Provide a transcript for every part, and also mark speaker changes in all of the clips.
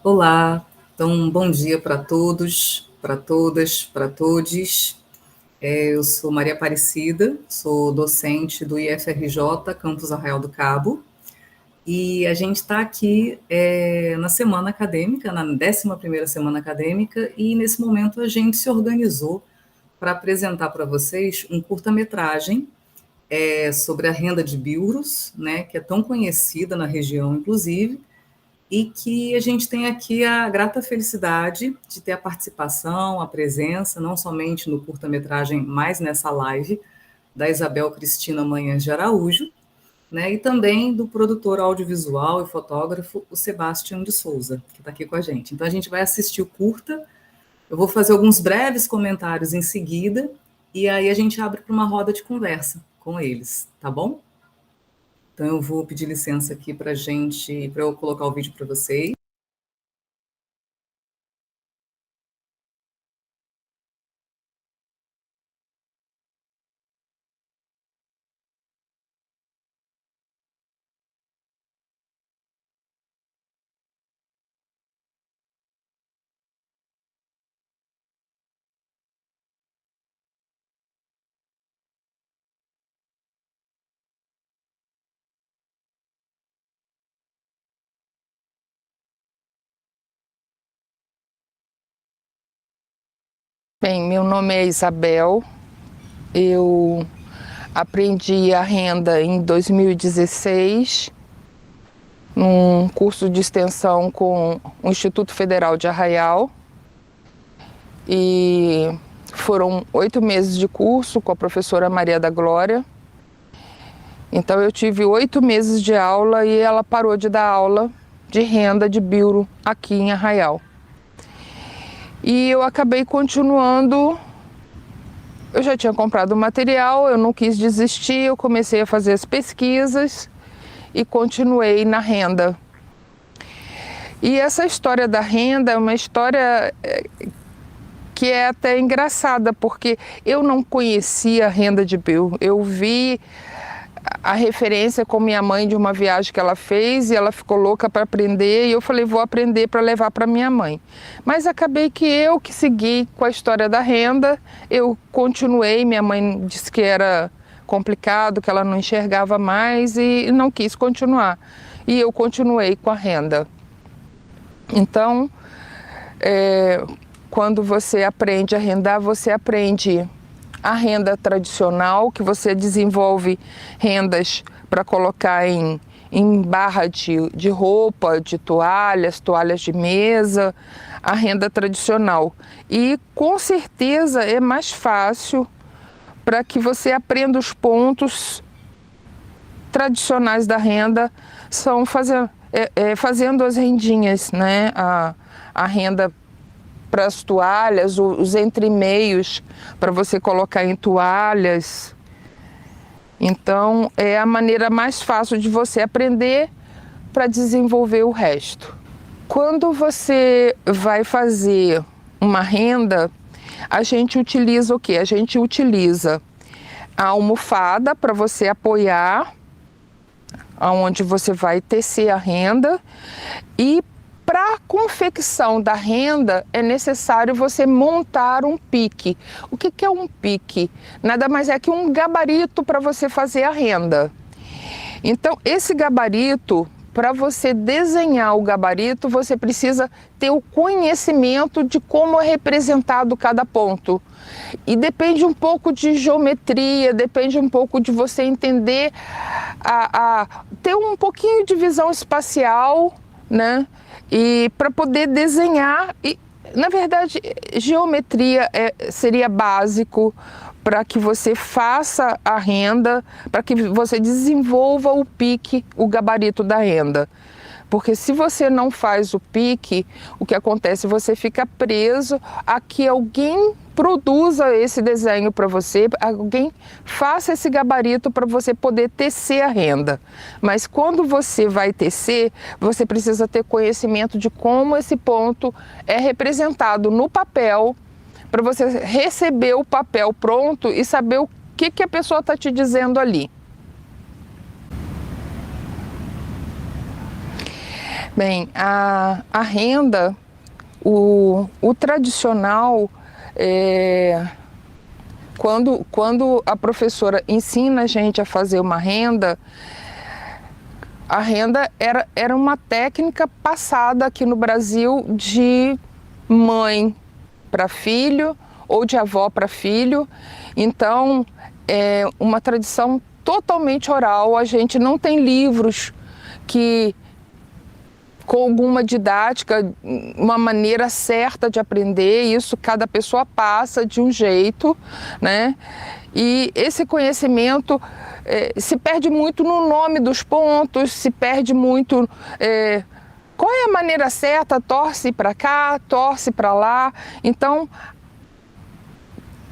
Speaker 1: Olá, então bom dia para todos, para todas, para todes. Eu sou Maria Aparecida, sou docente do IFRJ, Campus Arraial do Cabo, e a gente está aqui na semana acadêmica, na 11ª semana acadêmica, e nesse momento a gente se organizou para apresentar para vocês um curta-metragem sobre a renda de Bilros, né, que é tão conhecida na região, inclusive, e que a gente tem aqui a grata felicidade de ter a participação, a presença, não somente no curta-metragem, mas nessa live, da Isabel Cristina Manhãs de Araújo, né, e também do produtor audiovisual e fotógrafo, o Sebastião de Souza, que está aqui com a gente. Então, a gente vai assistir o curta, eu vou fazer alguns breves comentários em seguida, e aí a gente abre para uma roda de conversa com eles, tá bom? Então, eu vou pedir licença aqui para eu colocar o vídeo para vocês.
Speaker 2: Bem, meu nome é Isabel, eu aprendi a renda em 2016, num curso de extensão com o Instituto Federal de Arraial, e foram 8 meses de curso com a professora Maria da Glória. Então eu tive 8 meses de aula e ela parou de dar aula de renda de Bilro aqui em Arraial. E eu acabei continuando. Eu já tinha comprado o material, eu não quis desistir, eu comecei a fazer as pesquisas e continuei na renda. E essa história da renda é uma história que é até engraçada, porque eu não conhecia a renda de Bilro. Eu vi a referência com minha mãe de uma viagem que ela fez e ela ficou louca para aprender, e eu falei, vou aprender para levar para minha mãe. Mas acabei que eu que segui com a história da renda, eu continuei, minha mãe disse que era complicado, que ela não enxergava mais e não quis continuar. E eu continuei com a renda. Então, quando você aprende a arrendar, você aprende a renda tradicional, que você desenvolve rendas para colocar em barra de roupa, de toalhas de mesa, a renda tradicional. E com certeza é mais fácil para que você aprenda os pontos tradicionais da renda, são fazendo as rendinhas, né? A renda para as toalhas, os entremeios para você colocar em toalhas. Então, é a maneira mais fácil de você aprender para desenvolver o resto. Quando você vai fazer uma renda, a gente utiliza o quê? A gente utiliza a almofada para você apoiar aonde você vai tecer a renda, e para a confecção da renda é necessário você montar um pique. O que é um pique? Nada mais é que um gabarito para você fazer a renda. Então, esse gabarito, para você desenhar o gabarito, você precisa ter o conhecimento de como é representado cada ponto. E depende um pouco de geometria, depende um pouco de você entender, ter um pouquinho de visão espacial, né? E para poder desenhar, e na verdade geometria seria básico para que você faça a renda, para que você desenvolva o pique, o gabarito da renda. Porque se você não faz o pique, o que acontece? Você fica preso a que alguém produza esse desenho para você, alguém faça esse gabarito para você poder tecer a renda. Mas quando você vai tecer, você precisa ter conhecimento de como esse ponto é representado no papel, para você receber o papel pronto e saber o que a pessoa está te dizendo ali. Bem, a renda, o tradicional, quando a professora ensina a gente a fazer uma renda, a renda era uma técnica passada aqui no Brasil de mãe para filho ou de avó para filho. Então, é uma tradição totalmente oral. A gente não tem livros que com alguma didática, uma maneira certa de aprender, isso cada pessoa passa de um jeito, né? E esse conhecimento se perde muito no nome dos pontos, se perde muito qual é a maneira certa, torce para cá, torce para lá. Então,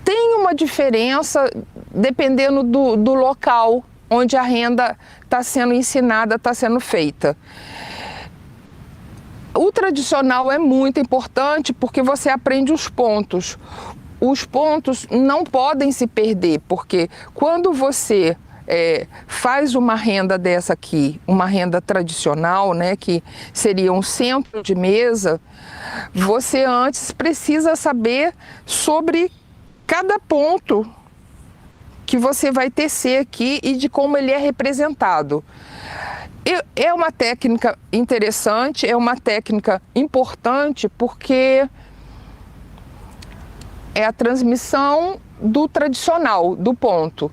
Speaker 2: tem uma diferença dependendo do local onde a renda está sendo ensinada, está sendo feita. O tradicional é muito importante porque você aprende os pontos. Os pontos não podem se perder, porque quando você faz uma renda dessa aqui, uma renda tradicional, né, que seria um centro de mesa, você antes precisa saber sobre cada ponto que você vai tecer aqui e de como ele é representado. É uma técnica interessante, é uma técnica importante porque é a transmissão do tradicional, do ponto.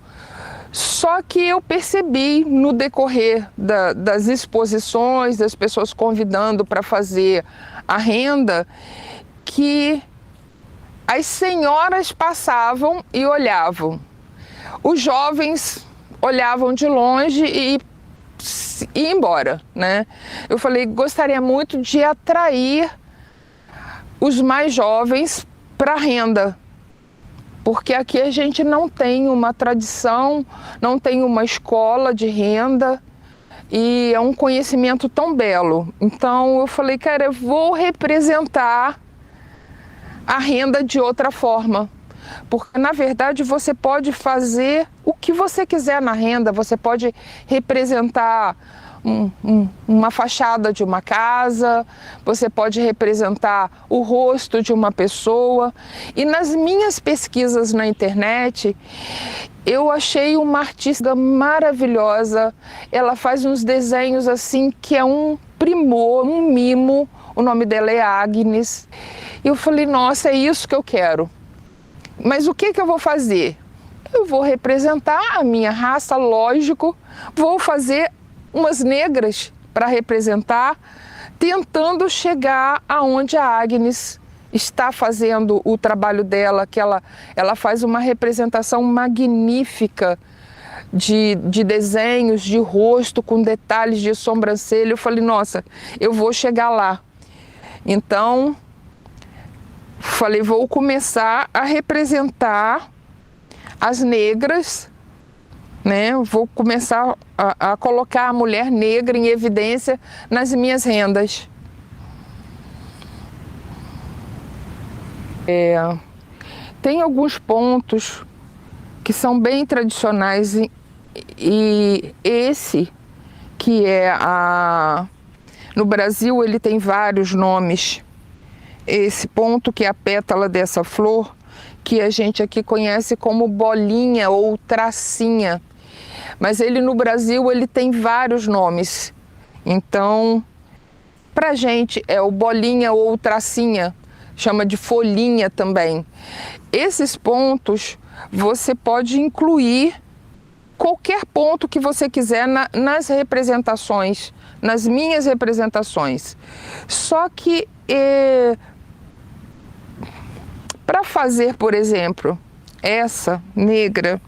Speaker 2: Só que eu percebi no decorrer das exposições, das pessoas convidando para fazer a renda, que as senhoras passavam e olhavam. Os jovens olhavam de longe e ir embora, né? Eu falei, gostaria muito de atrair os mais jovens para a renda, porque aqui a gente não tem uma tradição, não tem uma escola de renda e é um conhecimento tão belo. Então eu falei, cara, eu vou representar a renda de outra forma. Porque, na verdade, você pode fazer o que você quiser na renda, você pode representar uma fachada de uma casa, você pode representar o rosto de uma pessoa. E nas minhas pesquisas na internet, eu achei uma artista maravilhosa, ela faz uns desenhos assim que é um primor, um mimo, o nome dela é Agnes. E eu falei, nossa, é isso que eu quero. Mas o que eu vou fazer? Eu vou representar a minha raça, lógico, vou fazer umas negras para representar, tentando chegar aonde a Agnes está fazendo o trabalho dela, que ela faz uma representação magnífica de desenhos, de rosto, com detalhes de sobrancelha. Eu falei, nossa, eu vou chegar lá. Então, falei, vou começar a representar as negras, né? Vou começar a colocar a mulher negra em evidência nas minhas rendas. Tem alguns pontos que são bem tradicionais e esse que no Brasil ele tem vários nomes. Esse ponto que é a pétala dessa flor, que a gente aqui conhece como bolinha ou tracinha, mas ele no Brasil ele tem vários nomes. Então, pra gente é o bolinha ou tracinha, chama de folhinha também. Esses pontos você pode incluir qualquer ponto que você quiser nas representações, nas minhas representações. Só que para fazer, por exemplo, essa negra,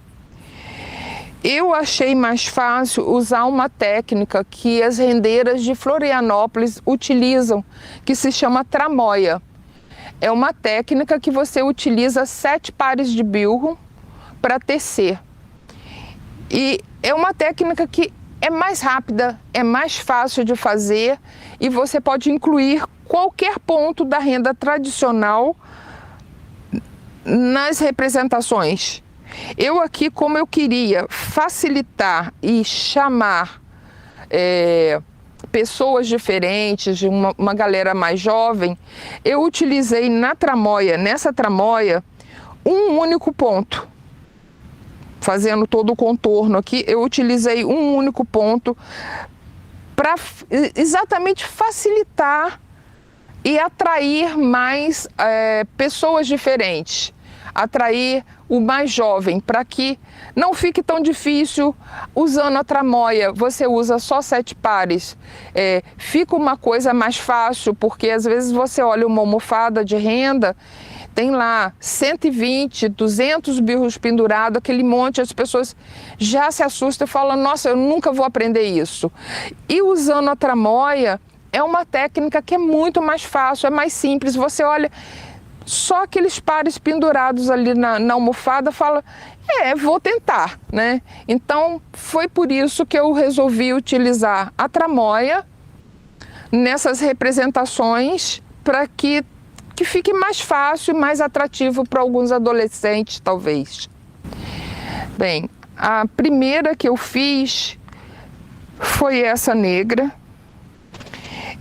Speaker 2: eu achei mais fácil usar uma técnica que as rendeiras de Florianópolis utilizam, que se chama tramóia. É uma técnica que você utiliza 7 pares de bilro para tecer. E é uma técnica que é mais rápida, é mais fácil de fazer e você pode incluir qualquer ponto da renda tradicional nas representações. Eu aqui, como eu queria facilitar e chamar pessoas diferentes, de uma galera mais jovem, eu utilizei nessa tramóia, um único ponto. Fazendo todo o contorno aqui, eu utilizei um único ponto para exatamente facilitar e atrair mais pessoas diferentes, atrair o mais jovem, para que não fique tão difícil usando a tramóia. Você usa só 7 pares, fica uma coisa mais fácil, porque às vezes você olha uma almofada de renda, tem lá 120, 200 birros pendurados, aquele monte, as pessoas já se assustam e falam, nossa, eu nunca vou aprender isso. E usando a tramóia, é uma técnica que é muito mais fácil, é mais simples. Você olha só aqueles pares pendurados ali na almofada, fala, vou tentar, né? Então, foi por isso que eu resolvi utilizar a tramóia nessas representações, para que fique mais fácil e mais atrativo para alguns adolescentes, talvez. Bem, a primeira que eu fiz foi essa negra.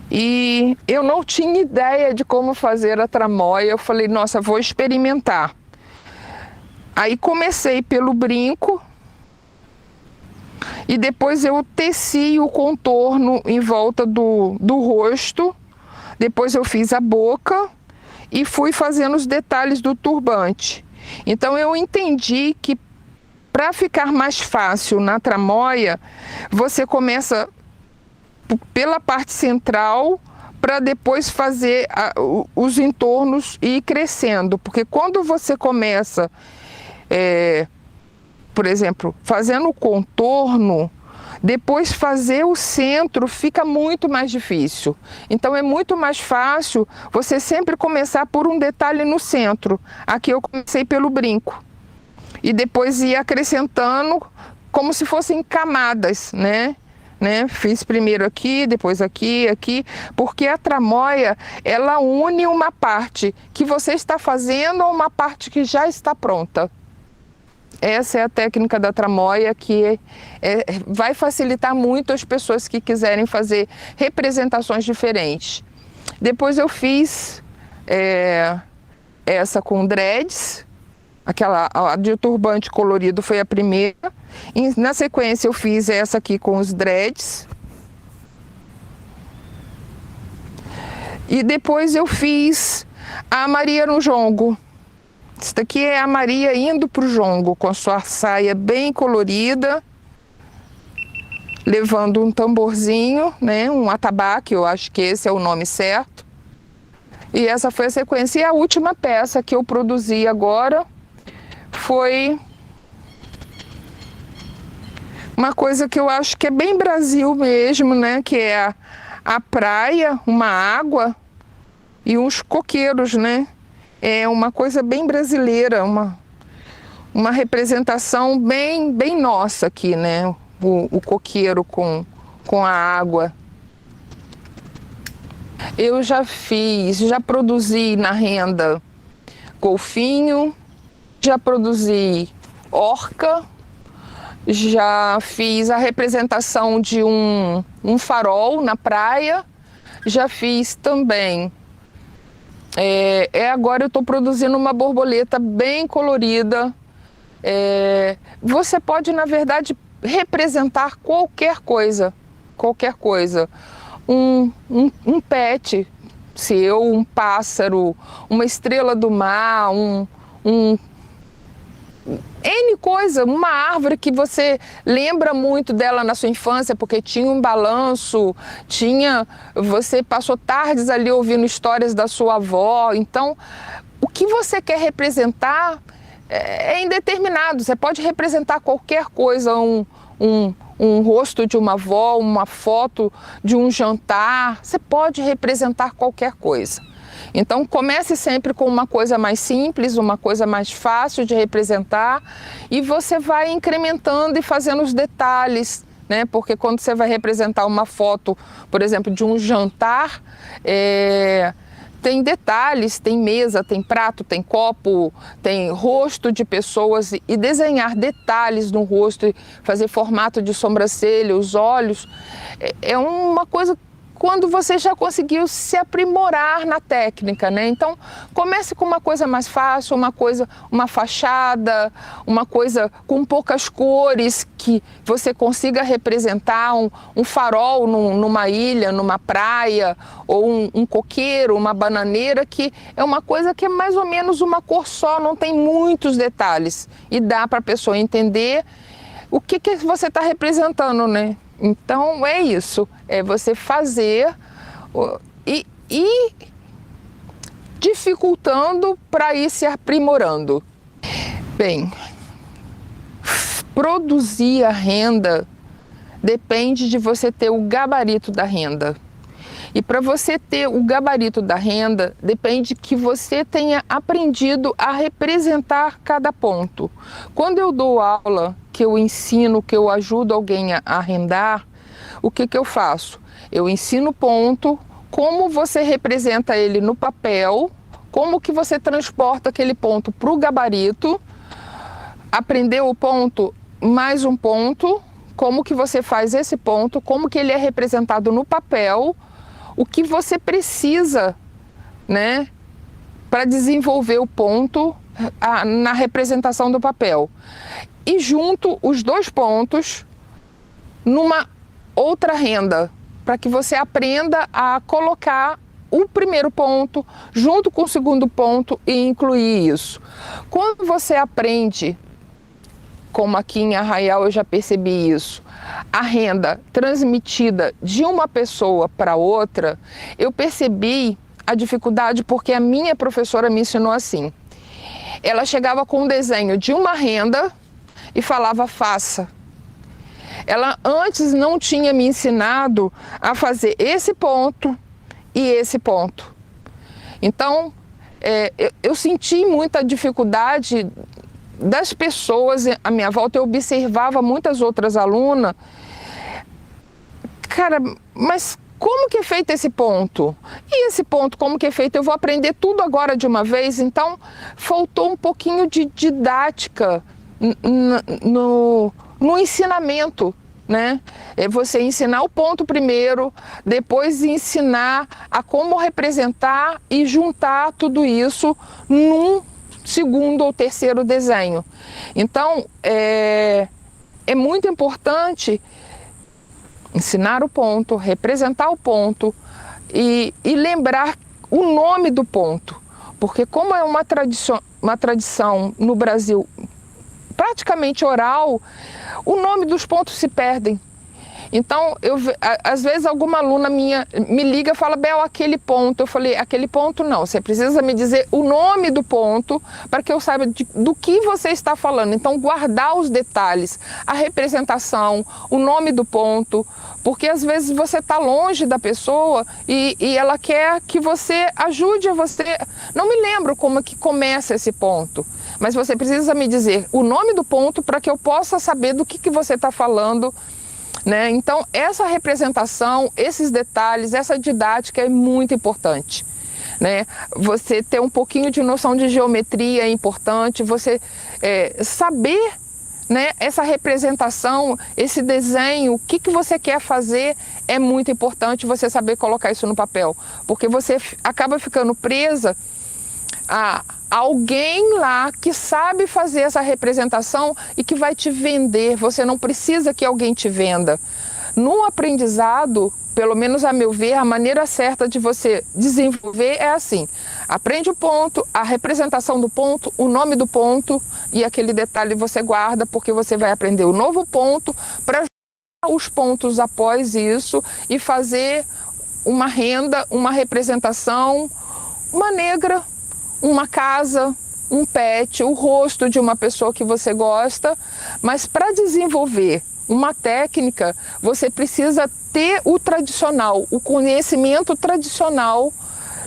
Speaker 2: E eu não tinha ideia de como fazer a tramóia. Eu falei, nossa, vou experimentar. Aí comecei pelo brinco e depois eu teci o contorno em volta do rosto. Depois eu fiz a boca e fui fazendo os detalhes do turbante. Então eu entendi que para ficar mais fácil na tramóia, você começa pela parte central para depois fazer os entornos e ir crescendo, porque quando você começa, por exemplo, fazendo o contorno, depois fazer o centro fica muito mais difícil. Então é muito mais fácil você sempre começar por um detalhe no centro. Aqui eu comecei pelo brinco e depois ia acrescentando como se fossem camadas, né? Fiz primeiro aqui, depois aqui, porque a tramóia, ela une uma parte que você está fazendo a uma parte que já está pronta. Essa é a técnica da tramóia, que vai facilitar muito as pessoas que quiserem fazer representações diferentes. Depois eu fiz essa com dreads, a de turbante colorido foi a primeira. E na sequência eu fiz essa aqui com os dreads. E depois eu fiz a Maria no jongo. Essa daqui é a Maria indo para o jongo, com a sua saia bem colorida, levando um tamborzinho, né, um atabaque, eu acho que esse é o nome certo. E essa foi a sequência. E a última peça que eu produzi agora foi uma coisa que eu acho que é bem Brasil mesmo, né? Que é a praia, uma água e uns coqueiros, né? É uma coisa bem brasileira, uma representação bem nossa aqui, né? O coqueiro com a água. Eu já produzi na renda golfinho, já produzi orca, já fiz a representação de um farol na praia, já fiz também. Agora eu estou produzindo uma borboleta bem colorida. Você pode, na verdade, representar qualquer coisa. Um pet seu, um pássaro, uma estrela do mar, N coisa, uma árvore que você lembra muito dela na sua infância, porque tinha um balanço, você passou tardes ali ouvindo histórias da sua avó. Então, o que você quer representar é indeterminado. Você pode representar qualquer coisa, um rosto de uma avó, uma foto de um jantar. Você pode representar qualquer coisa. Então comece sempre com uma coisa mais simples, uma coisa mais fácil de representar, e você vai incrementando e fazendo os detalhes, né? Porque quando você vai representar uma foto, por exemplo, de um jantar, tem detalhes, tem mesa, tem prato, tem copo, tem rosto de pessoas, e desenhar detalhes no rosto, fazer formato de sobrancelha, os olhos, é uma coisa quando você já conseguiu se aprimorar na técnica, né? Então, comece com uma coisa mais fácil, uma fachada, uma coisa com poucas cores, que você consiga representar um farol numa ilha, numa praia, ou um coqueiro, uma bananeira, que é uma coisa que é mais ou menos uma cor só, não tem muitos detalhes. E dá para a pessoa entender o que você está representando, né? Então é isso, é você fazer e dificultando para ir se aprimorando. Bem, produzir a renda depende de você ter o gabarito da renda. E para você ter o gabarito da renda, depende que você tenha aprendido a representar cada ponto. Quando eu dou aula, que eu ensino, que eu ajudo alguém a arrendar, o que eu faço? Eu ensino o ponto, como você representa ele no papel, como que você transporta aquele ponto para o gabarito, aprendeu o ponto, mais um ponto, como que você faz esse ponto, como que ele é representado no papel, o que você precisa, né, para desenvolver o ponto na representação do papel. E junto os dois pontos numa outra renda, para que você aprenda a colocar o primeiro ponto junto com o segundo ponto e incluir isso. Quando você aprende, como aqui em Arraial eu já percebi isso, a renda transmitida de uma pessoa para outra, eu percebi a dificuldade porque a minha professora me ensinou assim. Ela chegava com um desenho de uma renda e falava, faça. Ela antes não tinha me ensinado a fazer esse ponto e esse ponto. Então, eu senti muita dificuldade das pessoas à minha volta. Eu observava muitas outras alunas. Cara, mas como que é feito esse ponto? E esse ponto, como que é feito? Eu vou aprender tudo agora de uma vez? Então, faltou um pouquinho de didática no ensinamento, né? É você ensinar o ponto primeiro, depois ensinar a como representar e juntar tudo isso num segundo ou terceiro desenho. Então, é muito importante ensinar o ponto, representar o ponto e lembrar o nome do ponto, porque como é uma tradição no Brasil praticamente oral, o nome dos pontos se perdem. Então, às vezes alguma aluna minha me liga e fala, Bel, aquele ponto. Eu falei, aquele ponto não, você precisa me dizer o nome do ponto para que eu saiba do que você está falando. Então, guardar os detalhes, a representação, o nome do ponto, porque às vezes você está longe da pessoa e ela quer que você ajude a você. Não me lembro como é que começa esse ponto, mas você precisa me dizer o nome do ponto para que eu possa saber do que você está falando. Né? Então, essa representação, esses detalhes, essa didática é muito importante. Né? Você ter um pouquinho de noção de geometria é importante, você saber, né, essa representação, esse desenho, o que você quer fazer é muito importante você saber colocar isso no papel, porque você acaba ficando presa a alguém lá que sabe fazer essa representação e que vai te vender. Você não precisa que alguém te venda. No aprendizado, pelo menos a meu ver, a maneira certa de você desenvolver é assim. Aprende o ponto, a representação do ponto, o nome do ponto e aquele detalhe você guarda, porque você vai aprender o novo ponto para juntar os pontos após isso e fazer uma renda, uma representação, uma negra, uma casa, um pet, o rosto de uma pessoa que você gosta, mas para desenvolver uma técnica, você precisa ter o tradicional, o conhecimento tradicional,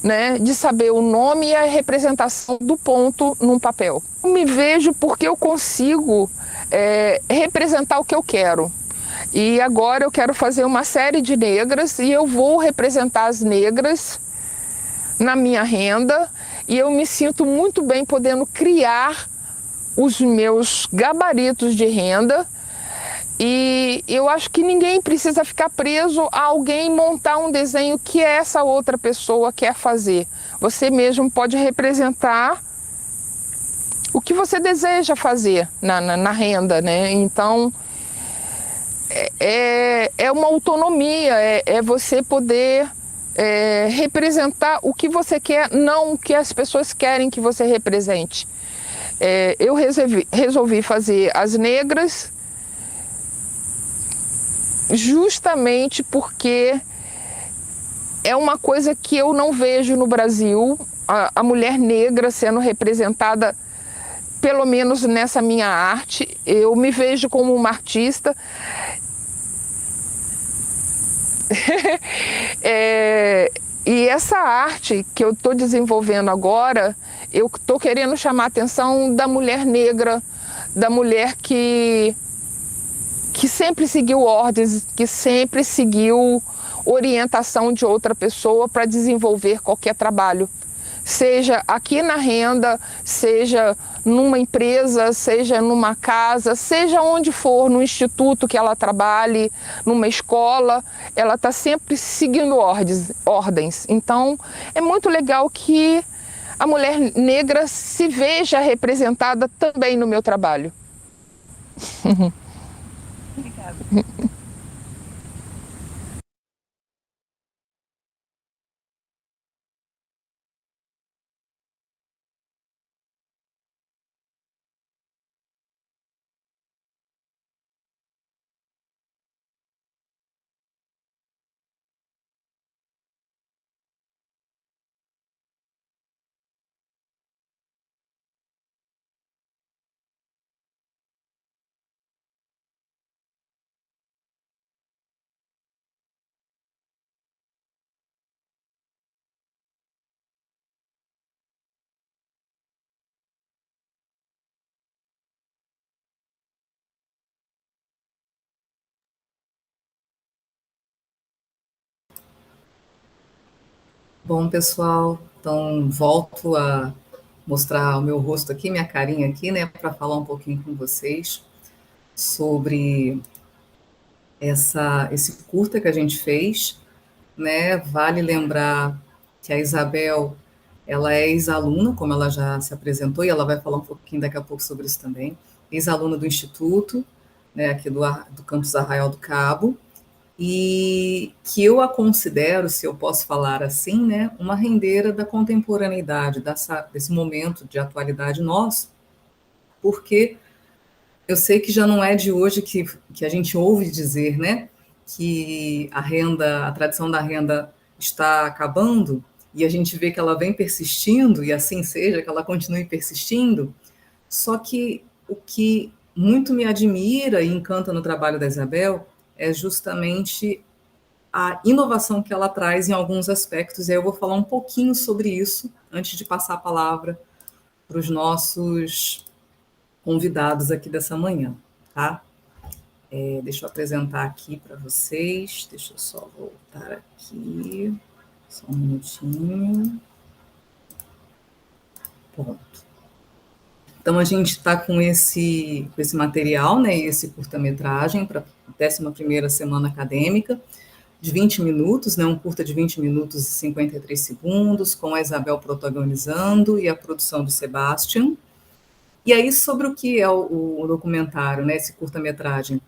Speaker 2: né, de saber o nome e a representação do ponto num papel. Eu me vejo porque eu consigo representar o que eu quero. E agora eu quero fazer uma série de negras e eu vou representar as negras na minha renda e eu me sinto muito bem podendo criar os meus gabaritos de renda. E eu acho que ninguém precisa ficar preso a alguém montar um desenho que essa outra pessoa quer fazer. Você mesmo pode representar o que você deseja fazer na renda, né? Então, é uma autonomia, é você poder representar o que você quer, não o que as pessoas querem que você represente. Eu resolvi fazer as negras justamente porque é uma coisa que eu não vejo no Brasil, a mulher negra sendo representada, pelo menos nessa minha arte. Eu me vejo como uma artista. E essa arte que eu estou desenvolvendo agora, eu estou querendo chamar a atenção da mulher negra, da mulher que sempre seguiu ordens, que sempre seguiu orientação de outra pessoa para desenvolver qualquer trabalho. Seja aqui na renda, seja numa empresa, seja numa casa, seja onde for, no instituto que ela trabalhe, numa escola, ela está sempre seguindo ordens. Então, é muito legal que a mulher negra se veja representada também no meu trabalho.
Speaker 3: Obrigada.
Speaker 1: Bom, pessoal, então volto a mostrar o meu rosto aqui, minha carinha aqui, né, para falar um pouquinho com vocês sobre esse curta que a gente fez, né? Vale lembrar que a Isabel, ela é ex-aluna, como ela já se apresentou, e ela vai falar um pouquinho daqui a pouco sobre isso também, ex-aluna do Instituto, né, aqui do campus Arraial do Cabo, e que eu a considero, se eu posso falar assim, né, uma rendeira da contemporaneidade, desse momento de atualidade nosso, porque eu sei que já não é de hoje que a gente ouve dizer, né, que a tradição da renda está acabando, e a gente vê que ela vem persistindo, e assim seja, que ela continue persistindo. Só que o que muito me admira e encanta no trabalho da Isabel é justamente a inovação que ela traz em alguns aspectos, e aí eu vou falar um pouquinho sobre isso antes de passar a palavra para os nossos convidados aqui dessa manhã, tá? Deixa eu apresentar aqui para vocês, deixa eu só voltar aqui, só um minutinho. Pronto. Então, a gente está com esse material, né, esse curta-metragem para a 11ª semana acadêmica, de 20 minutos, né, um curta de 20 minutos e 53 segundos, com a Isabel protagonizando e a produção do Sebastian. E aí, sobre o que é o documentário, né, esse curta-metragem?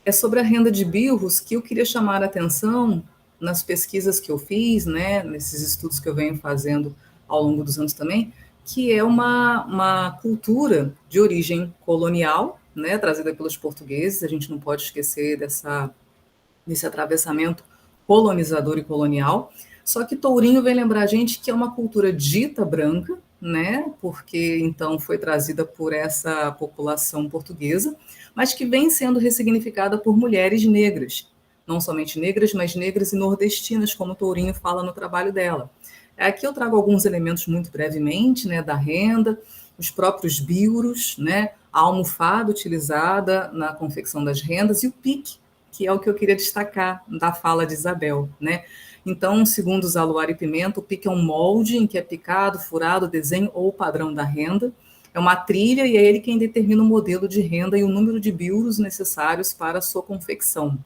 Speaker 1: É sobre a renda de birros que eu queria chamar a atenção nas pesquisas que eu fiz, né, nesses estudos que eu venho fazendo ao longo dos anos também, que é uma cultura de origem colonial, né, trazida pelos portugueses. A gente não pode esquecer desse atravessamento colonizador e colonial. Só que Tourinho vem lembrar a gente que é uma cultura dita branca, né, porque então foi trazida por essa população portuguesa, mas que vem sendo ressignificada por mulheres negras, não somente negras, mas negras e nordestinas, como Tourinho fala no trabalho dela. Aqui eu trago alguns elementos muito brevemente, né, da renda, os próprios biuros, né, a almofada utilizada na confecção das rendas e o pique, que é o que eu queria destacar da fala de Isabel, né, Então, segundo os Aluar e Pimenta, o pique é um molde em que é picado, furado, desenho ou padrão da renda. É uma trilha e é ele quem determina o modelo de renda e o número de biuros necessários para a sua confecção.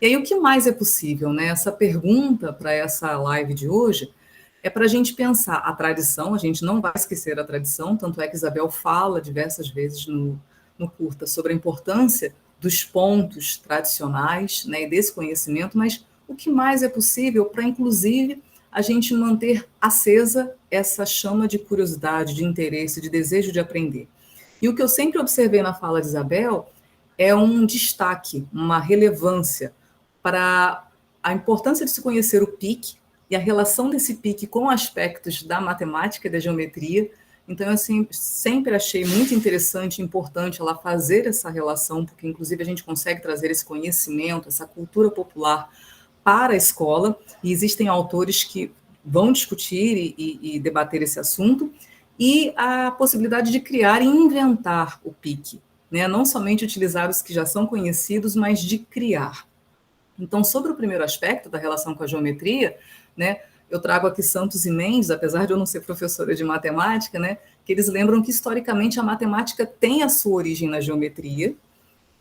Speaker 1: E aí, o que mais é possível, né? Essa pergunta para essa live de hoje é para a gente pensar a tradição, a gente não vai esquecer a tradição, tanto é que Isabel fala diversas vezes no curta sobre a importância dos pontos tradicionais, né, e desse conhecimento, mas o que mais é possível para, inclusive, a gente manter acesa essa chama de curiosidade, de interesse, de desejo de aprender. E o que eu sempre observei na fala de Isabel é um destaque, uma relevância para a importância de se conhecer o PIC e a relação desse PIC com aspectos da matemática e da geometria. Então, eu sempre achei muito interessante e importante ela fazer essa relação, porque, inclusive, a gente consegue trazer esse conhecimento, essa cultura popular para a escola, e existem autores que vão discutir e debater esse assunto, e a possibilidade de criar e inventar o PIC, né? Não somente utilizar os que já são conhecidos, mas de criar. Então, sobre o primeiro aspecto da relação com a geometria, né, eu trago aqui Santos e Mendes, apesar de eu não ser professora de matemática, né, que eles lembram que, historicamente, a matemática tem a sua origem na geometria,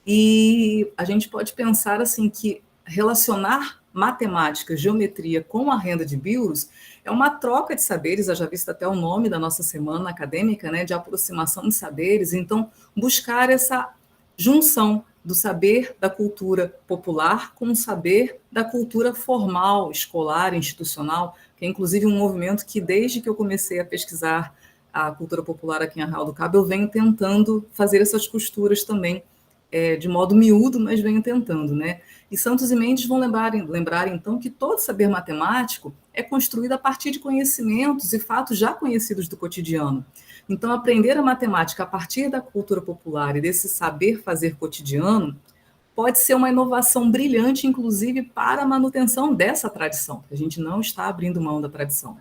Speaker 1: e a gente pode pensar assim que relacionar matemática, geometria com a renda de biuros é uma troca de saberes, já visto até o nome da nossa semana acadêmica, né, de aproximação de saberes. Então, buscar essa junção do saber da cultura popular com o saber da cultura formal, escolar, institucional, que é inclusive um movimento que, desde que eu comecei a pesquisar a cultura popular aqui em Arraial do Cabo, eu venho tentando fazer essas costuras também, de modo miúdo, mas venho tentando, né? E Santos e Mendes vão lembrar, então, que todo saber matemático é construído a partir de conhecimentos e fatos já conhecidos do cotidiano. Então, aprender a matemática a partir da cultura popular e desse saber fazer cotidiano pode ser uma inovação brilhante, inclusive, para a manutenção dessa tradição. A gente não está abrindo mão da tradição.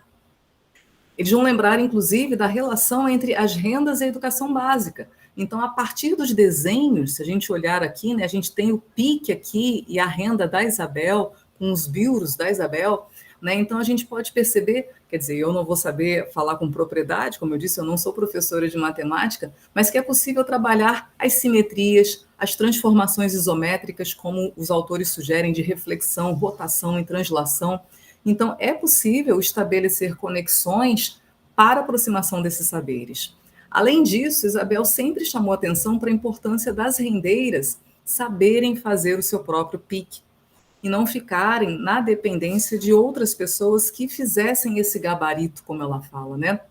Speaker 1: Eles vão lembrar, inclusive, da relação entre as rendas e a educação básica. Então, a partir dos desenhos, se a gente olhar aqui, né, a gente tem o PIC aqui e a renda da Isabel, com os biuros da Isabel, né, então a gente pode perceber, quer dizer, eu não vou saber falar com propriedade, como eu disse, eu não sou professora de matemática, mas que é possível trabalhar as simetrias, as transformações isométricas, como os autores sugerem, de reflexão, rotação e translação. Então, é possível estabelecer conexões para a aproximação desses saberes. Além disso, Isabel sempre chamou atenção para a importância das rendeiras saberem fazer o seu próprio PIC e não ficarem na dependência de outras pessoas que fizessem esse gabarito, como ela fala, né?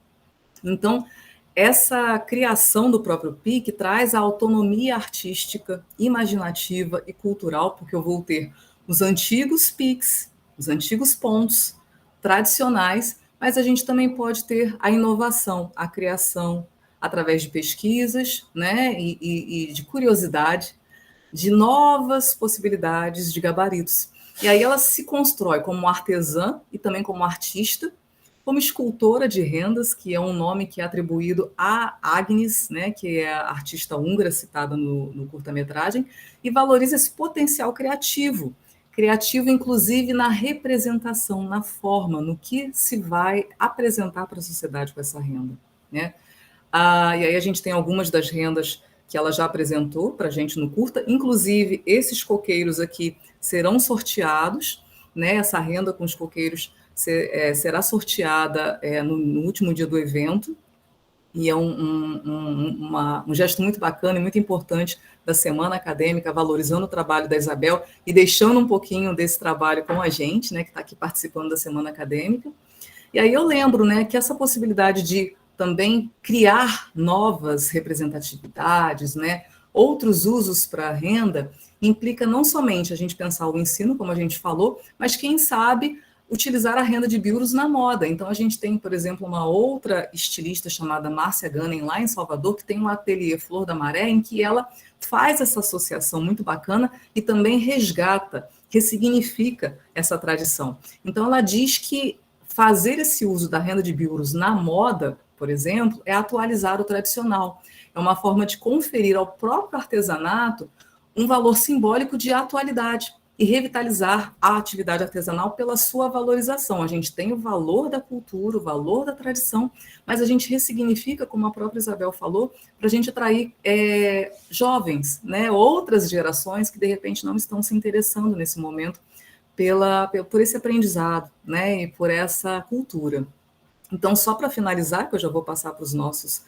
Speaker 1: Então, essa criação do próprio PIC traz a autonomia artística, imaginativa e cultural, porque eu vou ter os antigos PICs, os antigos pontos tradicionais, mas a gente também pode ter a inovação, a criação, através de pesquisas, né, e de curiosidade, de novas possibilidades de gabaritos. E aí ela se constrói como artesã e também como artista, como escultora de rendas, que é um nome que é atribuído a Agnes, né, que é a artista húngara citada no curta-metragem, e valoriza esse potencial criativo, inclusive na representação, na forma, no que se vai apresentar para a sociedade com essa renda, né? E aí a gente tem algumas das rendas que ela já apresentou para a gente no curta, inclusive esses coqueiros aqui serão sorteados, né? Essa renda com os coqueiros será sorteada no último dia do evento, e é um gesto muito bacana e muito importante da Semana Acadêmica, valorizando o trabalho da Isabel e deixando um pouquinho desse trabalho com a gente, né, que está aqui participando da Semana Acadêmica. E aí eu lembro, né, que essa possibilidade de também criar novas representatividades, né, outros usos para a renda, implica não somente a gente pensar o ensino, como a gente falou, mas quem sabe utilizar a renda de biuros na moda. Então, a gente tem, por exemplo, uma outra estilista chamada Márcia Gunning, lá em Salvador, que tem um ateliê Flor da Maré, em que ela faz essa associação muito bacana e também resgata, ressignifica essa tradição. Então, ela diz que fazer esse uso da renda de biuros na moda, por exemplo, é atualizar o tradicional. É uma forma de conferir ao próprio artesanato um valor simbólico de atualidade. e revitalizar a atividade artesanal pela sua valorização. A gente tem o valor da cultura, o valor da tradição, mas a gente ressignifica, como a própria Isabel falou, para a gente atrair jovens, né, outras gerações que de repente não estão se interessando nesse momento por esse aprendizado, né, e por essa cultura. Então, só para finalizar, que eu já vou passar para os nossos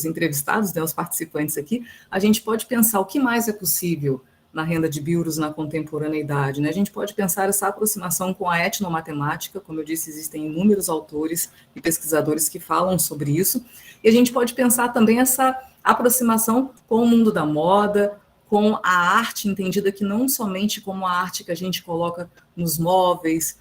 Speaker 1: entrevistados, né, os participantes aqui, a gente pode pensar o que mais é possível na renda de biuros na contemporaneidade, né? A gente pode pensar essa aproximação com a etnomatemática, como eu disse, existem inúmeros autores e pesquisadores que falam sobre isso, e a gente pode pensar também essa aproximação com o mundo da moda, com a arte entendida que não somente como a arte que a gente coloca nos móveis,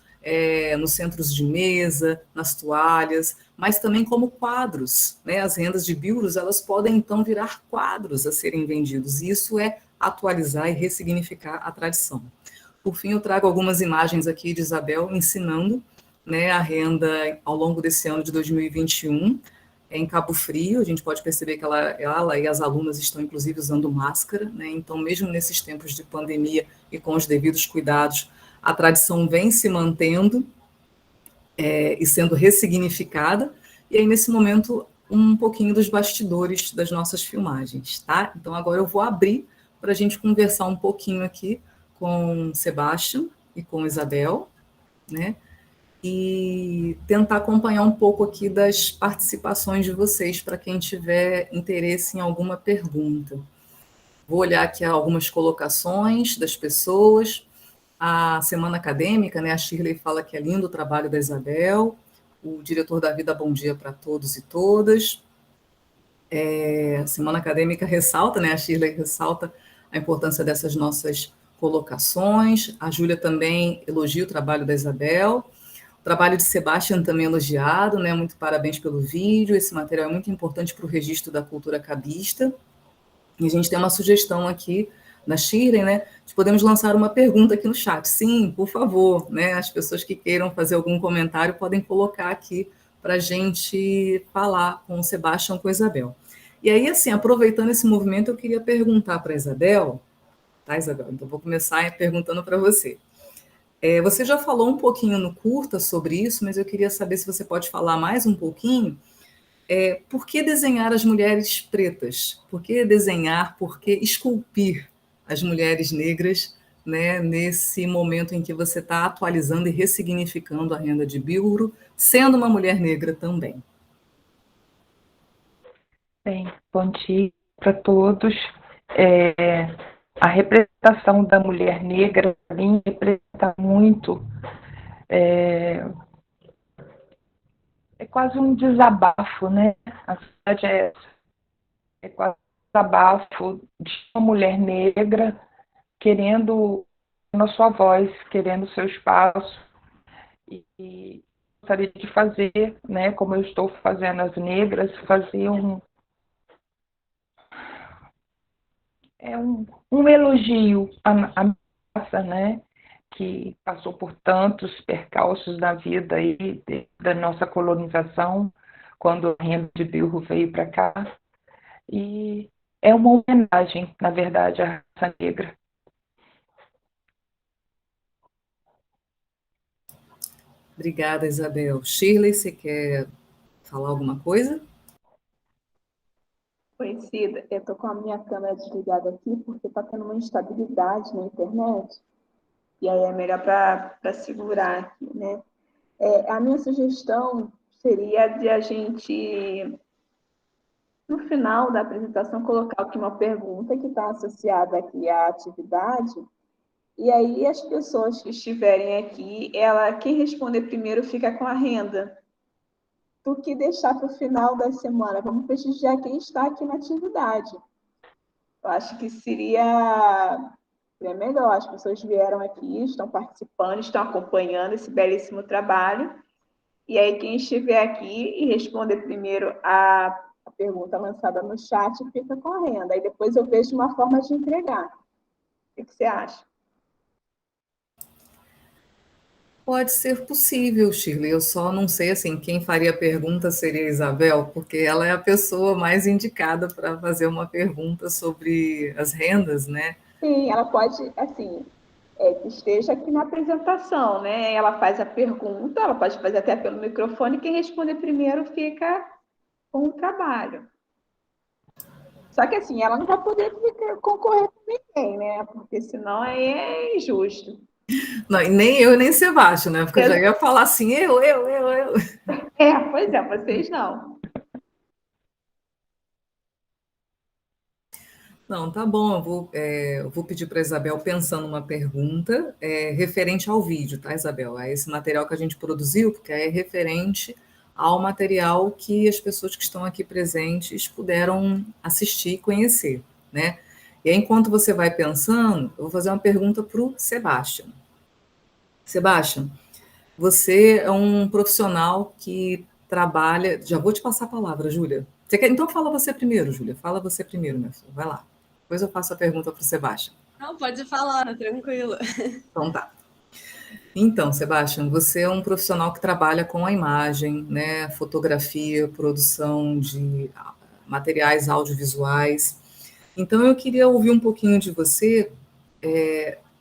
Speaker 1: nos centros de mesa, nas toalhas, mas também como quadros, né? As rendas de biuros, elas podem então virar quadros a serem vendidos, e isso é atualizar e ressignificar a tradição. Por fim, eu trago algumas imagens aqui de Isabel ensinando, né, a renda ao longo desse ano de 2021, em Cabo Frio. A gente pode perceber que ela e as alunas estão, inclusive, usando máscara, né? Então, mesmo nesses tempos de pandemia e com os devidos cuidados, a tradição vem se mantendo e sendo ressignificada. E aí, nesse momento, um pouquinho dos bastidores das nossas filmagens, tá? Então, agora eu vou abrir para a gente conversar um pouquinho aqui com Sebastião e com Isabel, né? E tentar acompanhar um pouco aqui das participações de vocês, para quem tiver interesse em alguma pergunta. Vou olhar aqui algumas colocações das pessoas. A Semana Acadêmica, né? A Shirley fala que é lindo o trabalho da Isabel. O diretor da Vida, bom dia para todos e todas. A Semana Acadêmica ressalta, né? A Shirley ressalta a importância dessas nossas colocações. A Júlia também elogia o trabalho da Isabel. O trabalho de Sebastião também elogiado, né? Muito parabéns pelo vídeo. Esse material é muito importante para o registro da cultura cabista. E a gente tem uma sugestão aqui da Shirley, né? Podemos lançar uma pergunta aqui no chat. Sim, por favor, né? As pessoas que queiram fazer algum comentário podem colocar aqui para a gente falar com o Sebastião, com a Isabel. E aí, assim, aproveitando esse movimento, eu queria perguntar para a Isabel, tá, Isabel? Então, vou começar perguntando para você. Você já falou um pouquinho no curta sobre isso, mas eu queria saber se você pode falar mais um pouquinho. Por que desenhar as mulheres pretas? Por que desenhar, por que esculpir as mulheres negras, né, nesse momento em que você está atualizando e ressignificando a renda de biuro, sendo uma mulher negra também?
Speaker 2: Bem, bom dia para todos. A representação da mulher negra, para mim, representa muito. É quase um desabafo, né? A verdade é essa. É quase um desabafo de uma mulher negra querendo a sua voz, querendo seu espaço. E gostaria de fazer, né, como eu estou fazendo as negras, fazer um elogio à massa, né, que passou por tantos percalços na vida aí, da nossa colonização, quando a renda de Bilro veio para cá. E é uma homenagem, na verdade, à raça negra.
Speaker 1: Obrigada, Isabel. Shirley, você quer falar alguma coisa?
Speaker 3: Oi, Cida, eu estou com a minha câmera desligada aqui porque está tendo uma instabilidade na internet, e aí é melhor para segurar aqui, né? A minha sugestão seria de a gente, no final da apresentação, colocar aqui uma pergunta que está associada aqui à atividade, e aí as pessoas que estiverem aqui, quem responder primeiro fica com a renda, do que deixar para o final da semana. Vamos prestigiar quem está aqui na atividade. Eu acho que seria melhor. As pessoas vieram aqui, estão participando, estão acompanhando esse belíssimo trabalho. E aí, quem estiver aqui e responder primeiro a pergunta lançada no chat, fica com a renda. Aí depois eu vejo uma forma de entregar. O que você acha?
Speaker 1: Pode ser possível, Shirley. Eu só não sei assim, quem faria a pergunta seria a Isabel, porque ela é a pessoa mais indicada para fazer uma pergunta sobre as rendas, né?
Speaker 3: Sim, ela pode, assim, que esteja aqui na apresentação, né? Ela faz a pergunta, ela pode fazer até pelo microfone, quem responder primeiro fica com o trabalho. Só que assim, ela não vai poder concorrer com ninguém, né? Porque senão aí é injusto.
Speaker 1: Não, e nem eu, nem Sebastião, né? Porque eu já ia falar assim, eu.
Speaker 3: Pois é, vocês não.
Speaker 1: Não, tá bom, eu vou pedir para a Isabel pensando uma pergunta referente ao vídeo, tá, Isabel? A esse material que a gente produziu, porque é referente ao material que as pessoas que estão aqui presentes puderam assistir e conhecer, né? E aí, enquanto você vai pensando, eu vou fazer uma pergunta para o Sebastião. Sebastião, você é um profissional que trabalha. Já vou te passar a palavra, Júlia. Então fala você primeiro, Júlia. Fala você primeiro, meu filho. Vai lá. Depois eu faço a pergunta para o Sebastião.
Speaker 4: Não, pode falar, tranquilo.
Speaker 1: Então tá. Então, Sebastião, você é um profissional que trabalha com a imagem, né? Fotografia, produção de materiais audiovisuais. Então eu queria ouvir um pouquinho de você,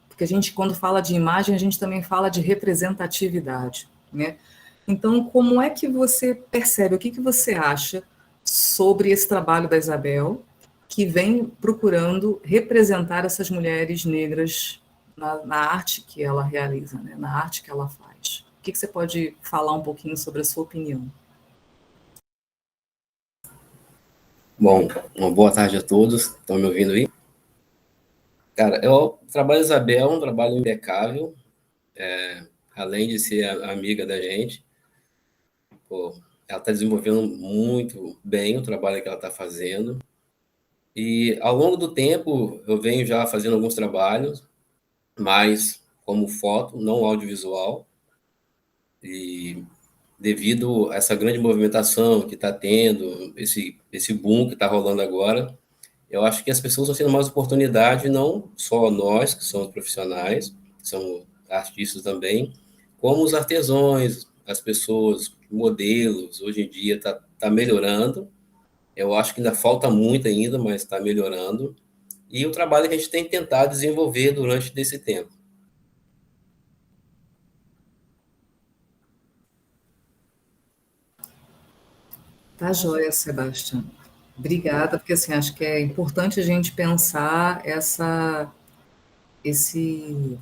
Speaker 1: porque a gente, quando fala de imagem, a gente também fala de representatividade, né? Então, como é que você percebe, o que você acha sobre esse trabalho da Isabel, que vem procurando representar essas mulheres negras na arte que ela realiza, né? Na arte que ela faz? O que você pode falar um pouquinho sobre a sua opinião?
Speaker 5: Bom, uma boa tarde a todos. Estão me ouvindo aí? Cara, o trabalho da Isabel é um trabalho impecável, além de ser amiga da gente. Pô, ela está desenvolvendo muito bem o trabalho que ela está fazendo. E ao longo do tempo, eu venho já fazendo alguns trabalhos, mais como foto, não audiovisual. E devido a essa grande movimentação que está tendo, esse boom que está rolando agora, eu acho que as pessoas estão tendo mais oportunidade, não só nós, que somos profissionais, que somos artistas também, como os artesãos, as pessoas, modelos, hoje em dia tá melhorando. Eu acho que ainda falta muito ainda, mas está melhorando. E o trabalho que a gente tem que tentar desenvolver durante esse tempo.
Speaker 1: Tá joia, Sebastião. Obrigada, porque assim, acho que é importante a gente pensar esse,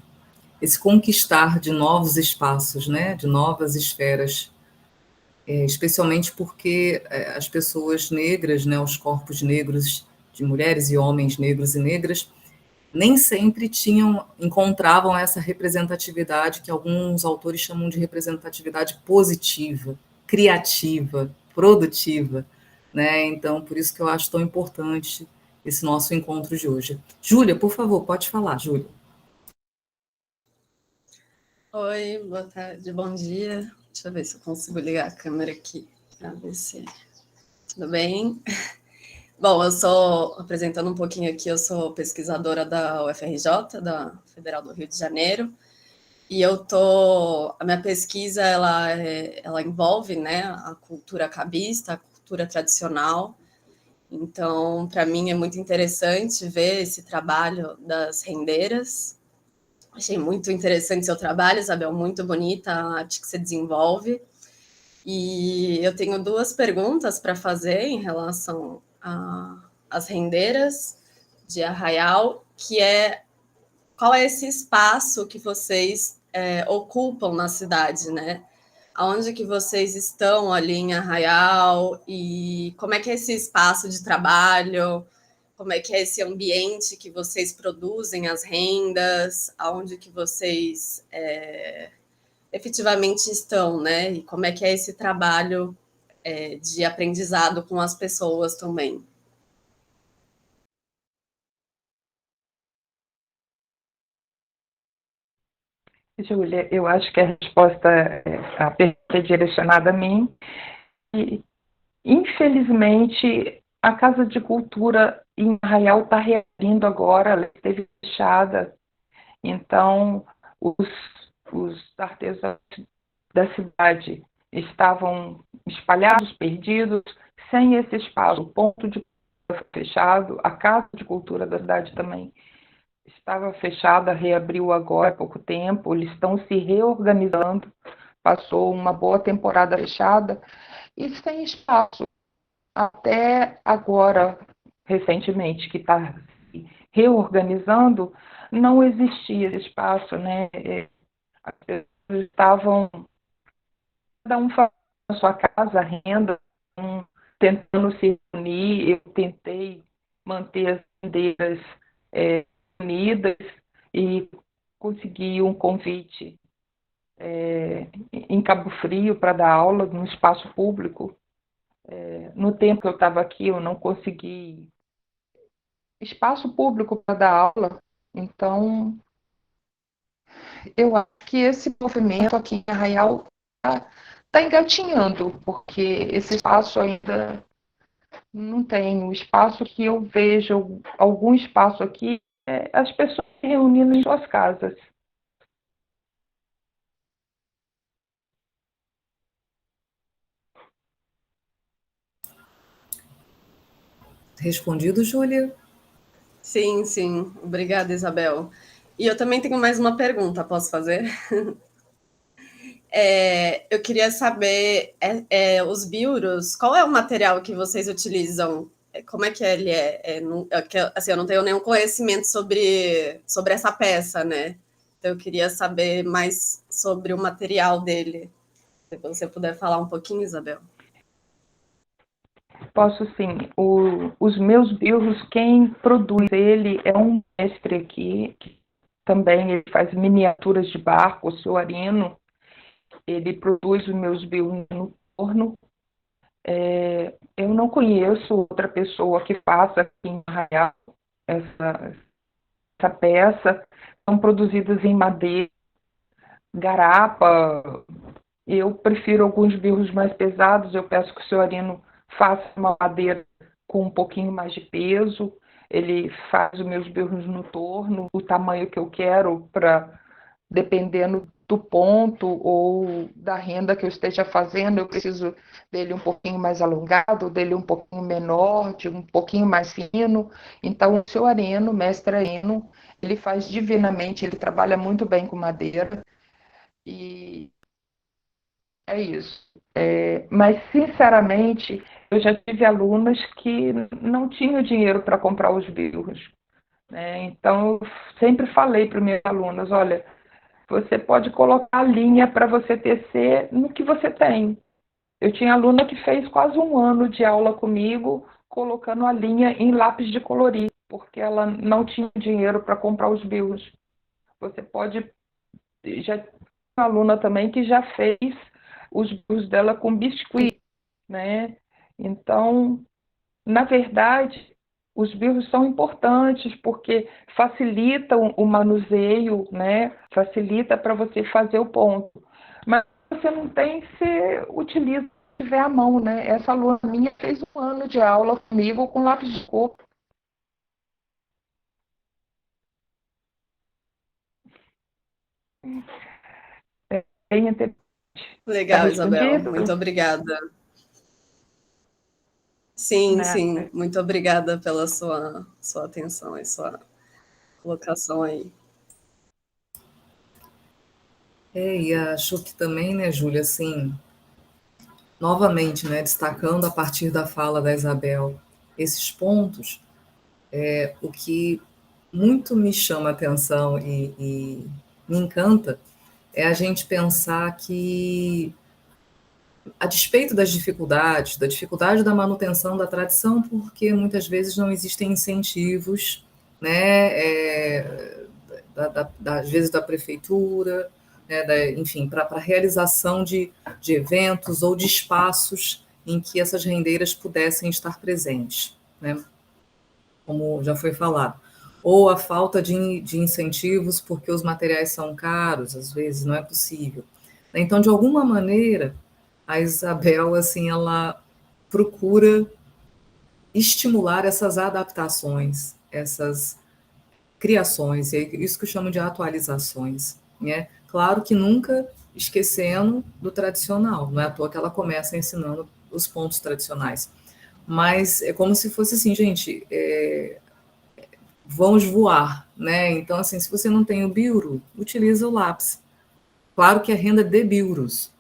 Speaker 1: esse conquistar de novos espaços, né? De novas esferas, especialmente porque as pessoas negras, né? Os corpos negros de mulheres e homens negros e negras nem sempre encontravam essa representatividade que alguns autores chamam de representatividade positiva, criativa, produtiva, né? Então, por isso que eu acho tão importante esse nosso encontro de hoje. Júlia, por favor, pode falar, Júlia.
Speaker 4: Oi, boa tarde, bom dia. Deixa eu ver se eu consigo ligar a câmera aqui para ver se tudo bem. Bom, eu sou, apresentando um pouquinho aqui, eu sou pesquisadora da UFRJ, da Federal do Rio de Janeiro, e a minha pesquisa, ela envolve, né, a cultura cabista, a cultura tradicional. Então, para mim é muito interessante ver esse trabalho das rendeiras. Achei muito interessante seu trabalho, Isabel, muito bonita a arte que você desenvolve. E eu tenho duas perguntas para fazer em relação às rendeiras de Arraial, que é qual é esse espaço que vocês ocupam na cidade, né? Aonde que vocês estão ali em Arraial e como é que é esse espaço de trabalho, como é que é esse ambiente que vocês produzem as rendas, aonde que vocês efetivamente estão, né? E como é que é esse trabalho de aprendizado com as pessoas também.
Speaker 2: Júlia, eu acho que a resposta, a pergunta é direcionada a mim. E, infelizmente, a Casa de Cultura em Arraial está reabrindo agora, ela esteve fechada. Então, os artesãos da cidade estavam espalhados, perdidos, sem esse espaço. O ponto de cultura foi fechado, a Casa de Cultura da cidade também estava fechada, reabriu agora há pouco tempo, eles estão se reorganizando, passou uma boa temporada fechada e sem espaço. Até agora, recentemente, que está se reorganizando, não existia espaço, né? As pessoas estavam, cada um fazendo a sua casa, renda, tentando se unir. Eu tentei manter as bandeiras unidas e consegui um convite em Cabo Frio para dar aula no espaço público. No tempo que eu estava aqui, eu não consegui espaço público para dar aula. Então, eu acho que esse movimento aqui em Arraial está engatinhando, porque esse espaço ainda não tem. O espaço que eu vejo, algum espaço aqui, as pessoas se reunindo em suas casas.
Speaker 1: Respondido, Júlia?
Speaker 4: Sim, sim. Obrigada, Isabel. E eu também tenho mais uma pergunta, posso fazer? Eu queria saber, os biuros, qual é o material que vocês utilizam? Como é que ele é? Assim, eu não tenho nenhum conhecimento sobre essa peça, né? Então, eu queria saber mais sobre o material dele. Se você puder falar um pouquinho, Isabel.
Speaker 2: Posso sim. Os meus biurros, quem produz ele é um mestre aqui, que também ele faz miniaturas de barco, o seu Arino. Ele produz os meus biurros no torno. Eu não conheço outra pessoa que faça aqui em Arraial essa peça. São produzidas em madeira, garapa. Eu prefiro alguns birros mais pesados. Eu peço que o seu Arino faça uma madeira com um pouquinho mais de peso. Ele faz os meus birros no torno, o tamanho que eu quero, dependendo do ponto ou da renda que eu esteja fazendo, eu preciso dele um pouquinho mais alongado, dele um pouquinho menor, de um pouquinho mais fino. Então, o seu Arino, mestre Arino, ele faz divinamente, ele trabalha muito bem com madeira e é isso. Mas, sinceramente, eu já tive alunas que não tinham dinheiro para comprar os birros, né? Então, eu sempre falei para minhas alunas, olha, você pode colocar a linha para você tecer no que você tem. Eu tinha aluna que fez quase um ano de aula comigo, colocando a linha em lápis de colorir, porque ela não tinha dinheiro para comprar os birros. Você pode. Já tinha uma aluna também que já fez os birros dela com biscuit, né? Então, na verdade, os birros são importantes porque facilitam o manuseio, né? Facilita para você fazer o ponto. Mas você não tem, você utiliza se tiver à mão, né? Essa aluna minha fez um ano de aula comigo com lápis de cor. É bem interessante. Está
Speaker 4: Legal, Isabel.
Speaker 2: respondido?
Speaker 4: Muito obrigada. Sim,
Speaker 2: Né?
Speaker 4: sim. Muito obrigada pela sua atenção e sua colocação aí.
Speaker 1: E acho que também, né, Júlia, assim, novamente, né, destacando a partir da fala da Isabel, esses pontos, o que muito me chama a atenção e me encanta é a gente pensar que, a despeito das dificuldades, da dificuldade da manutenção da tradição, porque muitas vezes não existem incentivos, né, às vezes da prefeitura, né, enfim, para a realização de eventos ou de espaços em que essas rendeiras pudessem estar presentes, né, como já foi falado. Ou a falta de incentivos porque os materiais são caros, às vezes não é possível. Então, de alguma maneira, a Isabel, assim, ela procura estimular essas adaptações, essas criações, e é isso que eu chamo de atualizações, né? Claro que nunca esquecendo do tradicional, não é à toa que ela começa ensinando os pontos tradicionais, mas é como se fosse assim, gente, vamos voar, né? Então, assim, se você não tem o biuro, utiliza o lápis. Claro que é renda de biuros,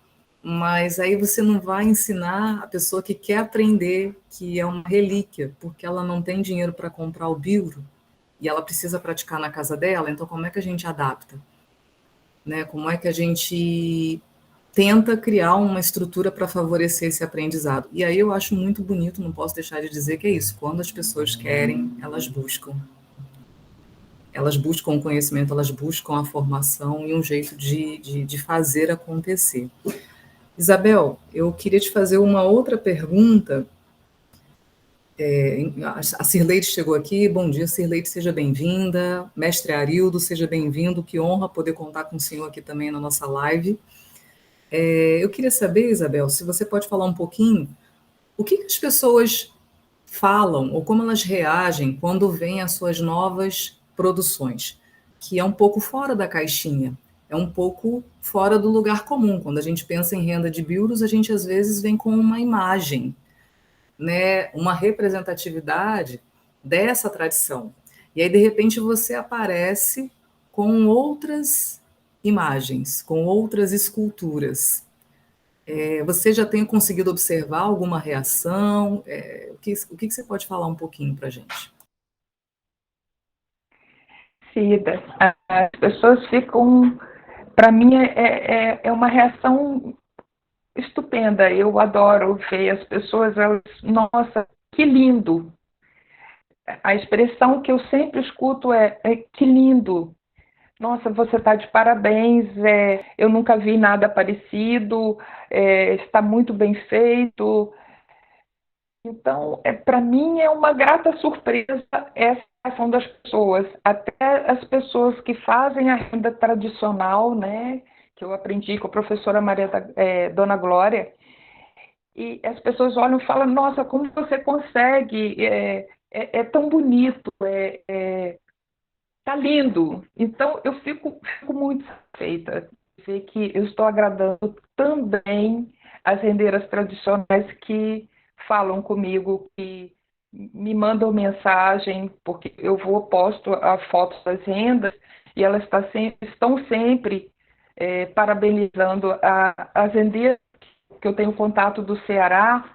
Speaker 1: mas aí você não vai ensinar a pessoa que quer aprender que é uma relíquia, porque ela não tem dinheiro para comprar o biuro e ela precisa praticar na casa dela, então como é que a gente adapta? Né? Como é que a gente tenta criar uma estrutura para favorecer esse aprendizado? E aí eu acho muito bonito, não posso deixar de dizer que é isso, quando as pessoas querem, elas buscam. Elas buscam o conhecimento, elas buscam a formação e um jeito de fazer acontecer. Isabel, eu queria te fazer uma outra pergunta. A Cirleide chegou aqui. Bom dia, Cirleide, seja bem-vinda. Mestre Arildo, seja bem-vindo. Que honra poder contar com o senhor aqui também na nossa live. Eu queria saber, Isabel, se você pode falar um pouquinho o que as pessoas falam ou como elas reagem quando veem as suas novas produções, que é um pouco fora da caixinha, é um pouco fora do lugar comum. Quando a gente pensa em renda de biuros, a gente às vezes vem com uma imagem, né, uma representatividade dessa tradição. E aí, de repente, você aparece com outras imagens, com outras esculturas. Você já tem conseguido observar alguma reação? O que você pode falar um pouquinho para a gente?
Speaker 2: Cida, as pessoas ficam, para mim é uma reação estupenda. Eu adoro ver as pessoas, elas, nossa, que lindo. A expressão que eu sempre escuto é que lindo. Nossa, você está de parabéns, eu nunca vi nada parecido, está muito bem feito. Então, para mim é uma grata surpresa essa ação das pessoas, até as pessoas que fazem a renda tradicional, né, que eu aprendi com a professora Dona Glória, e as pessoas olham e falam, nossa, como você consegue, é tão bonito, tá lindo. Então, eu fico muito satisfeita de ver que eu estou agradando também as rendeiras tradicionais que falam comigo, que me mandam mensagem, porque eu posto a foto das rendas e elas estão sempre parabenizando as rendeiras que eu tenho contato do Ceará.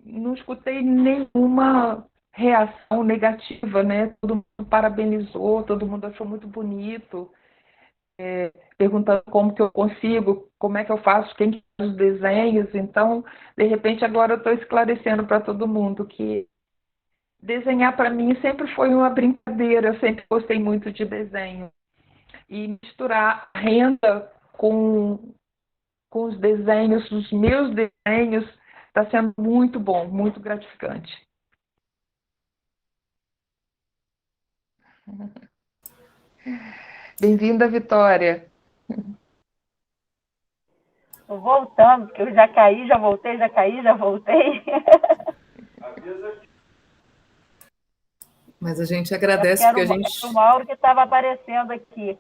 Speaker 2: Não escutei nenhuma reação negativa, né? Todo mundo parabenizou, todo mundo achou muito bonito, perguntando como que eu consigo, como é que eu faço, quem que faz os desenhos. Então, de repente, agora eu estou esclarecendo para todo mundo que desenhar para mim sempre foi uma brincadeira, eu sempre gostei muito de desenho. E misturar a renda com os desenhos, os meus desenhos, está sendo muito bom, muito gratificante. Bem-vinda, Vitória.
Speaker 6: Tô voltando, porque eu já caí, já voltei, já caí, já voltei.
Speaker 1: Mas a gente agradece porque a gente...
Speaker 6: Era o Mauro que estava aparecendo aqui.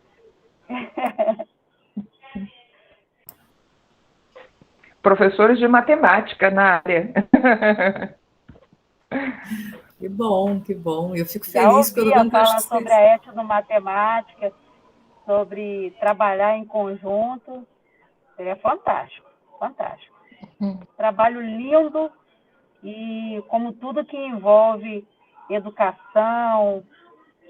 Speaker 2: Professores de matemática na área.
Speaker 1: Que bom, que bom. Eu fico
Speaker 6: Já
Speaker 1: feliz pelo
Speaker 6: ouvi
Speaker 1: tanto que eu acho
Speaker 6: falar
Speaker 1: que
Speaker 6: sobre
Speaker 1: vocês...
Speaker 6: a etnomatemática, sobre trabalhar em conjunto. É fantástico, fantástico. Trabalho lindo e como tudo que envolve educação,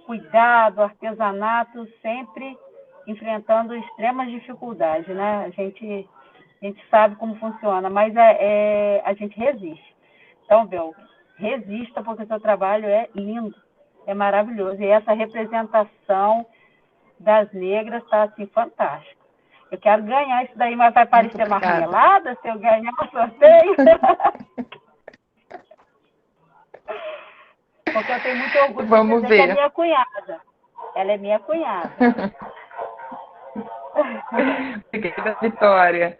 Speaker 6: cuidado, artesanato, sempre enfrentando extremas dificuldades, né? A gente sabe como funciona, mas a gente resiste. Então, Bel, resista, porque o seu trabalho é lindo, é maravilhoso. E essa representação das negras está, assim, fantástica. Eu quero ganhar isso daí, mas vai parecer marmelada se eu ganhar o sorteio? Porque eu tenho muito orgulho
Speaker 2: Vamos
Speaker 6: de dizer
Speaker 2: ver.
Speaker 6: que é minha cunhada. Ela é minha cunhada.
Speaker 2: Obrigada, Vitória.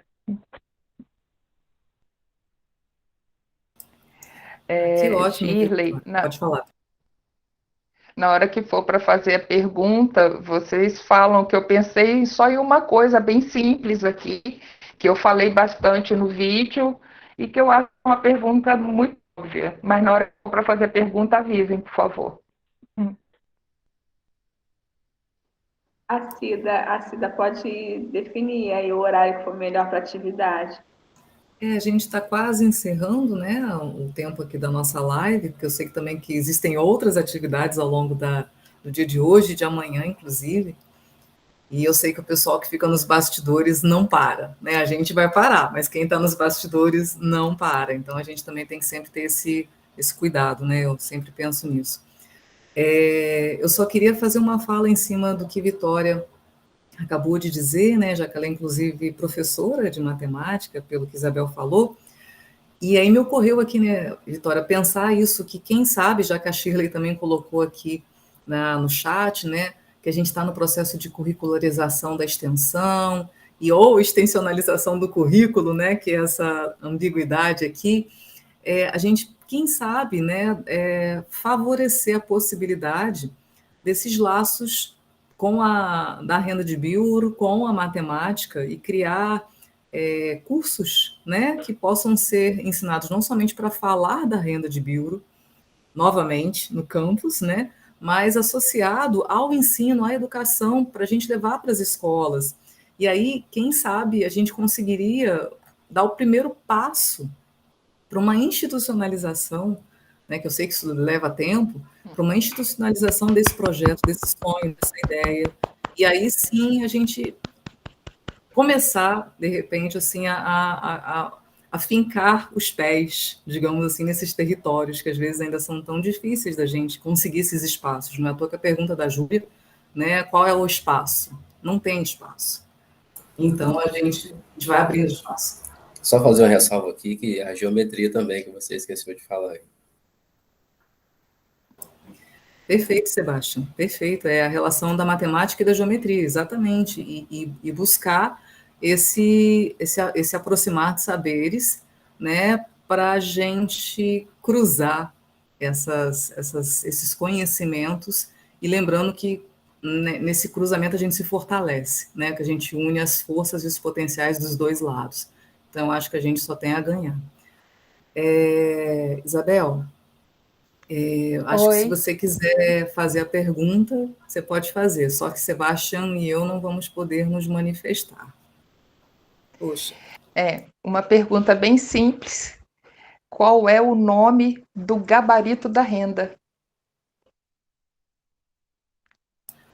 Speaker 1: Que ótimo.
Speaker 2: Shirley,
Speaker 1: Pode falar.
Speaker 2: na hora que for para fazer a pergunta, vocês falam que eu pensei só em uma coisa bem simples aqui, que eu falei bastante no vídeo e que eu acho uma pergunta muito óbvia. Mas na hora que for para fazer a pergunta, avisem, por favor.
Speaker 3: A Cida pode definir aí o horário que for melhor para a atividade.
Speaker 1: A gente está quase encerrando, né, o tempo aqui da nossa live, porque eu sei que também que existem outras atividades ao longo do dia de hoje, de amanhã, inclusive, e eu sei que o pessoal que fica nos bastidores não para, né, a gente vai parar, mas quem está nos bastidores não para, então a gente também tem que sempre ter esse cuidado, né, eu sempre penso nisso. Eu só queria fazer uma fala em cima do que Vitória acabou de dizer, né, já que ela é inclusive professora de matemática, pelo que Isabel falou, e aí me ocorreu aqui, né, Vitória, pensar isso, que quem sabe, já que a Shirley também colocou aqui no chat, né, que a gente está no processo de curricularização da extensão, ou extensionalização do currículo, né, que é essa ambiguidade aqui, a gente, quem sabe, né, favorecer a possibilidade desses laços da renda de biuro, com a matemática, e criar cursos, né, que possam ser ensinados não somente para falar da renda de biuro, novamente, no campus, né, mas associado ao ensino, à educação, para a gente levar para as escolas. E aí, quem sabe, a gente conseguiria dar o primeiro passo para uma institucionalização, né, que eu sei que isso leva tempo, para uma institucionalização desse projeto, desse sonho, dessa ideia. E aí sim a gente começar, de repente, assim, a fincar os pés, digamos assim, nesses territórios que às vezes ainda são tão difíceis da gente conseguir esses espaços. Não é à toa que a pergunta da Júlia, né, qual é o espaço? Não tem espaço. Então a gente vai abrindo espaço.
Speaker 5: Só fazer uma ressalva aqui, que a geometria também, que você esqueceu de falar.
Speaker 1: Perfeito, Sebastião, perfeito. É a relação da matemática e da geometria, exatamente. E buscar esse aproximar de saberes, né, para a gente cruzar esses conhecimentos, e lembrando que nesse cruzamento a gente se fortalece, né, que a gente une as forças e os potenciais dos dois lados. Então, acho que a gente só tem a ganhar. Isabel, acho que se
Speaker 2: Oi.
Speaker 1: você quiser fazer a pergunta, você pode fazer, só que Sebastião e eu não vamos poder nos manifestar. Poxa.
Speaker 2: Uma pergunta bem simples. Qual é o nome do gabarito da renda?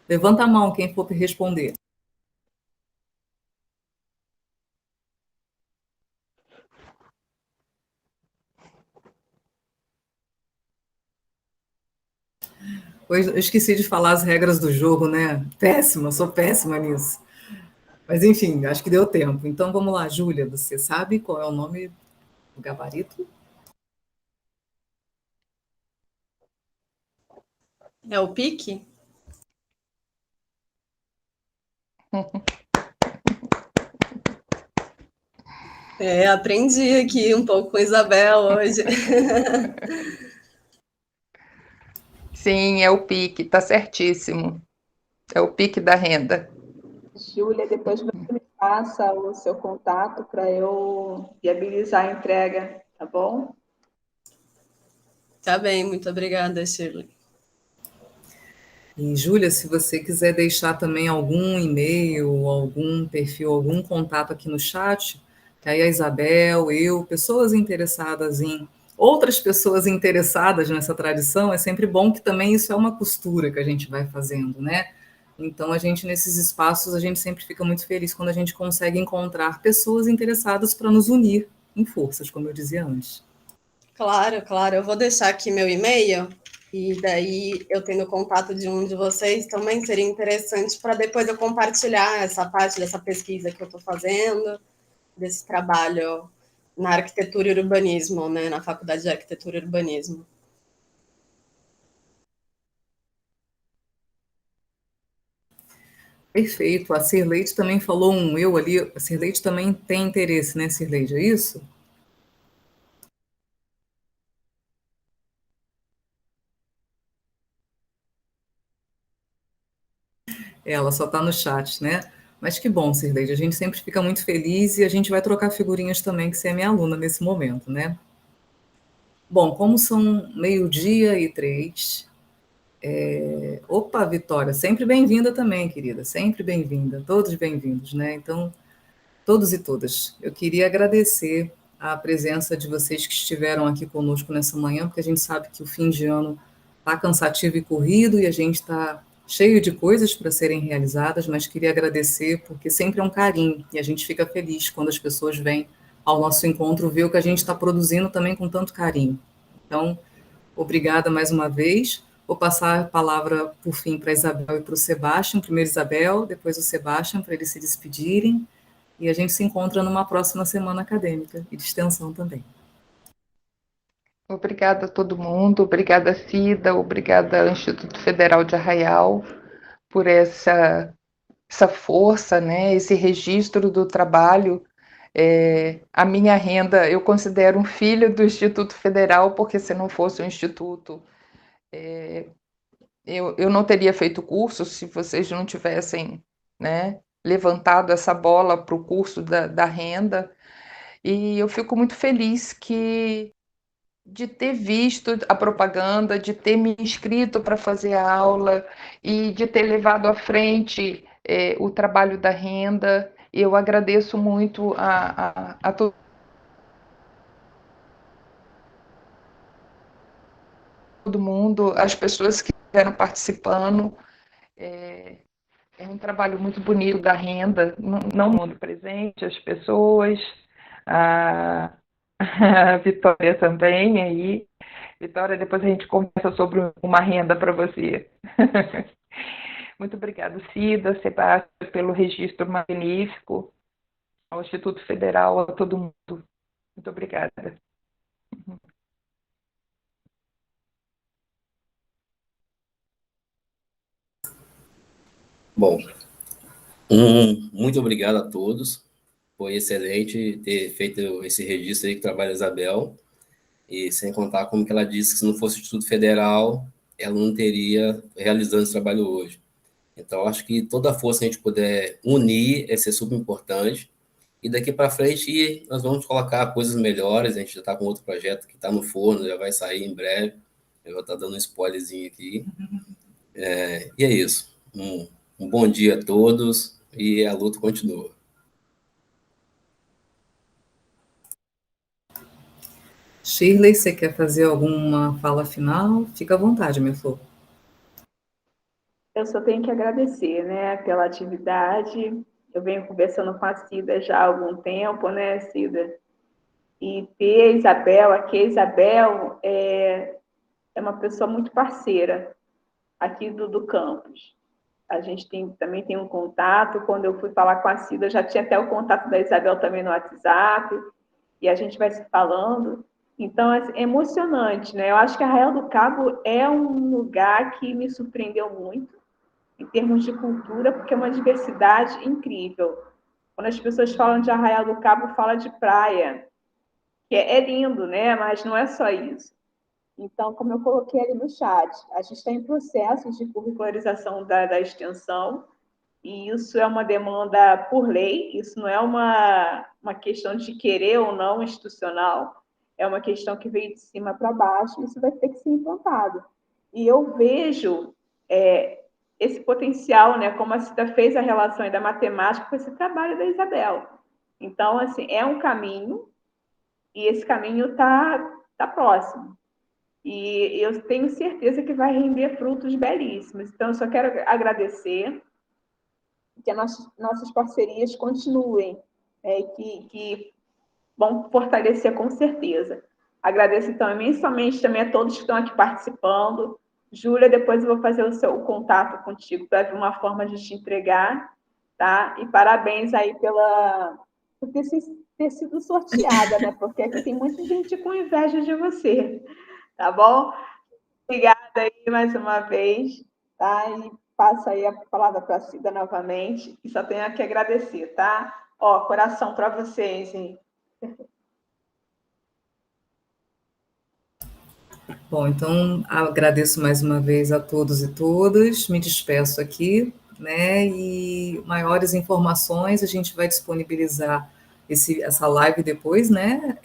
Speaker 1: Levanta a mão quem for responder. Pois eu esqueci de falar as regras do jogo, né? Péssima, sou péssima nisso. Mas enfim, acho que deu tempo. Então vamos lá, Júlia, você sabe qual é o nome do gabarito?
Speaker 4: É o pique? Aprendi aqui um pouco com a Isabel hoje.
Speaker 2: Sim, é o pique, tá certíssimo. É o pique da renda.
Speaker 3: Júlia, depois você me passa o seu contato para eu viabilizar a entrega, tá bom?
Speaker 4: Tá bem, muito obrigada, Shirley.
Speaker 1: E, Júlia, se você quiser deixar também algum e-mail, algum perfil, algum contato aqui no chat, que aí a Isabel, eu, pessoas interessadas em outras pessoas interessadas nessa tradição, é sempre bom que também isso é uma costura que a gente vai fazendo, né? Então, a gente, nesses espaços, a gente sempre fica muito feliz quando a gente consegue encontrar pessoas interessadas para nos unir em forças, como eu dizia antes.
Speaker 4: Claro, claro. Eu vou deixar aqui meu e-mail, e daí eu tendo contato de um de vocês também seria interessante para depois eu compartilhar essa parte dessa pesquisa que eu estou fazendo, desse trabalho na arquitetura e urbanismo, né, na Faculdade de Arquitetura e Urbanismo.
Speaker 1: Perfeito. A Cirleide também falou um eu ali. A Cirleide também tem interesse, né, Cirleide? É isso? Ela só está no chat, né? Mas que bom, Cirleide. A gente sempre fica muito feliz e a gente vai trocar figurinhas também, que você é minha aluna nesse momento, né? Bom, como são 12:03, Opa, Vitória, sempre bem-vinda também, querida, sempre bem-vinda, todos bem-vindos, né? Então, todos e todas, eu queria agradecer a presença de vocês que estiveram aqui conosco nessa manhã, porque a gente sabe que o fim de ano está cansativo e corrido e a gente está cheio de coisas para serem realizadas, mas queria agradecer porque sempre é um carinho e a gente fica feliz quando as pessoas vêm ao nosso encontro ver o que a gente está produzindo também com tanto carinho. Então, obrigada mais uma vez. Vou passar a palavra, por fim, para a Isabel e para o Sebastião. Primeiro Isabel, depois o Sebastião, para eles se despedirem. E a gente se encontra numa próxima semana acadêmica e de extensão também.
Speaker 2: Obrigada a todo mundo, obrigada Cida, obrigada ao Instituto Federal de Arraial por essa força, né, esse registro do trabalho. A minha renda, eu considero um filho do Instituto Federal, porque se não fosse o Instituto, eu não teria feito o curso se vocês não tivessem, né, levantado essa bola para o curso da renda. E eu fico muito feliz de ter visto a propaganda, de ter me inscrito para fazer a aula e de ter levado à frente o trabalho da renda. Eu agradeço muito a todo mundo, as pessoas que estiveram participando. É um trabalho muito bonito da renda, não o mundo presente, as pessoas, a Vitória também aí. Vitória, depois a gente conversa sobre uma renda para você. Muito obrigada, Cida, Sebastião, pelo registro magnífico, ao Instituto Federal, a todo mundo. Muito obrigada.
Speaker 5: Bom, muito obrigado a todos. Foi excelente ter feito esse registro aí que trabalha a Isabel. E sem contar como que ela disse que se não fosse o Instituto Federal, ela não teria realizando esse trabalho hoje. Então, acho que toda a força que a gente puder unir é ser super importante. E daqui para frente nós vamos colocar coisas melhores. A gente já está com outro projeto que está no forno, já vai sair em breve. Eu vou estar dando um spoilerzinho aqui. E é isso. Um bom dia a todos e a luta continua.
Speaker 1: Shirley, você quer fazer alguma fala final? Fica à vontade, minha flor.
Speaker 3: Eu só tenho que agradecer, né, pela atividade. Eu venho conversando com a Cida já há algum tempo, né, Cida? E ter a Isabel, aqui a Isabel é uma pessoa muito parceira aqui do campus. A gente também tem um contato. Quando eu fui falar com a Cida, já tinha até o contato da Isabel também no WhatsApp, e a gente vai se falando. Então, é emocionante, né? Eu acho que Arraial do Cabo é um lugar que me surpreendeu muito, em termos de cultura, porque é uma diversidade incrível. Quando as pessoas falam de Arraial do Cabo, fala de praia, que é lindo, né? Mas não é só isso. Então, como eu coloquei ali no chat, a gente está em processo de curricularização da extensão, e isso é uma demanda por lei, isso não é uma questão de querer ou não institucional, é uma questão que veio de cima para baixo, e isso vai ter que ser implantado. E eu vejo esse potencial, né, como a Cida fez a relação da matemática com esse trabalho da Isabel. Então, assim, é um caminho, e esse caminho tá próximo. E eu tenho certeza que vai render frutos belíssimos. Então, eu só quero agradecer, que as nossas parcerias continuem, que vão fortalecer com certeza. Agradeço, então, imensamente também a todos que estão aqui participando. Júlia, depois eu vou fazer o contato contigo para ver uma forma de te entregar, tá? E parabéns aí por ter sido sorteada, né? Porque aqui tem muita gente com inveja de você, tá bom? Obrigada aí mais uma vez, tá? E passo aí a palavra para a Cida novamente, e só tenho que agradecer, tá? Ó, coração para vocês, hein?
Speaker 1: Bom, então agradeço mais uma vez a todos e todas, me despeço aqui, né? E maiores informações a gente vai disponibilizar essa live depois, né,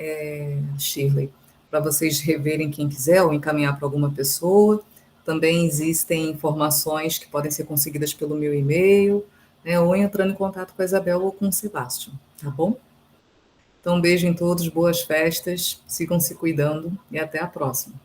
Speaker 1: Shirley, para vocês reverem quem quiser ou encaminhar para alguma pessoa. Também existem informações que podem ser conseguidas pelo meu e-mail, né, ou entrando em contato com a Isabel ou com o Sebastião, tá bom? Então, um beijo em todos, boas festas, sigam se cuidando e até a próxima.